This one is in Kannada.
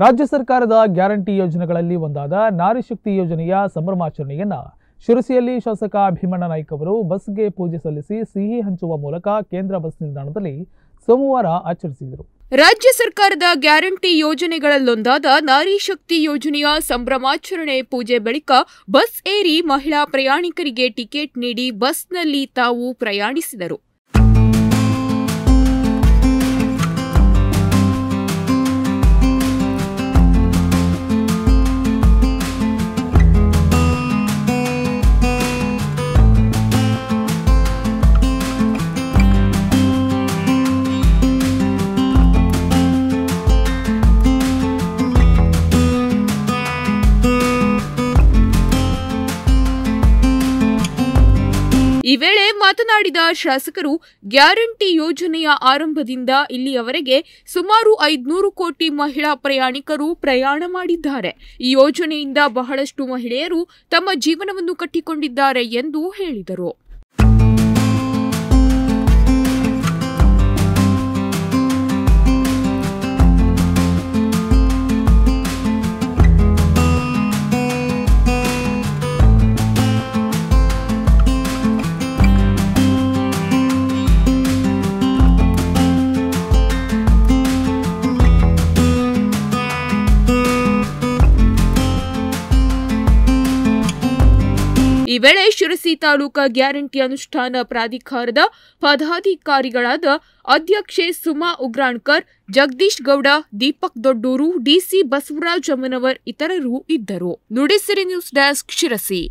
ರಾಜ್ಯ ಸರ್ಕಾರದ ಗ್ಯಾರಂಟಿ ಯೋಜನೆಗಳಲ್ಲಿ ಒಂದಾದ ನಾರಿ ಶಕ್ತಿ ಯೋಜನೆಯ ಸಂಭ್ರಮಾಚರಣೆಯನ್ನ ಶಿರಸಿಯಲ್ಲಿ ಶಾಸಕ ಭೀಮಣ್ಣ ನಾಯ್ಕ ಅವರು ಬಸ್ಗೆ ಪೂಜೆ ಸಲ್ಲಿಸಿ ಸಿಹಿ ಹಂಚುವ ಮೂಲಕ ಕೇಂದ್ರ ಬಸ್ ನಿಲ್ದಾಣದಲ್ಲಿ ಸೋಮವಾರ ಆಚರಿಸಿದರು. ರಾಜ್ಯ ಸರ್ಕಾರದ ಗ್ಯಾರಂಟಿ ಯೋಜನೆಗಳಲ್ಲೊಂದಾದ ನಾರಿ ಶಕ್ತಿ ಯೋಜನೆಯ ಸಂಭ್ರಮಾಚರಣೆ ಪೂಜೆ ಬಳಿಕ ಬಸ್ ಏರಿ ಮಹಿಳಾ ಪ್ರಯಾಣಿಕರಿಗೆ ಟಿಕೆಟ್ ನೀಡಿ ಬಸ್ನಲ್ಲಿ ತಾವು ಪ್ರಯಾಣಿಸಿದರು. ಈ ವೇಳೆ ಮಾತನಾಡಿದ ಶಾಸಕರು, ಗ್ಯಾರಂಟಿ ಯೋಜನೆಯ ಆರಂಭದಿಂದ ಇಲ್ಲಿಯವರೆಗೆ ಸುಮಾರು 500 ಕೋಟಿ ಮಹಿಳಾ ಪ್ರಯಾಣಿಕರು ಪ್ರಯಾಣ ಮಾಡಿದ್ದಾರೆ. ಈ ಯೋಜನೆಯಿಂದ ಬಹಳಷ್ಟು ಮಹಿಳೆಯರು ತಮ್ಮ ಜೀವನವನ್ನು ಕಟ್ಟಿಕೊಂಡಿದ್ದಾರೆ ಎಂದು ಹೇಳಿದರು. ಈ ವೇಳೆ ಶಿರಸಿ ತಾಲೂಕಾ ಗ್ಯಾರಂಟಿ ಅನುಷ್ಠಾನ ಪ್ರಾಧಿಕಾರದ ಪದಾಧಿಕಾರಿಗಳಾದ ಅಧ್ಯಕ್ಷೆ ಸುಮಾ ಉಗ್ರಾಣ್ಕರ್, ಜಗದೀಶ್ ಗೌಡ, ದೀಪಕ್ ದೊಡ್ಡೂರು, ಡಿಸಿ ಬಸವರಾಜ್ ಅಮ್ಮನವರ್ ಇತರರು ಇದ್ದರು. Nudisiri news desk, Sirsi.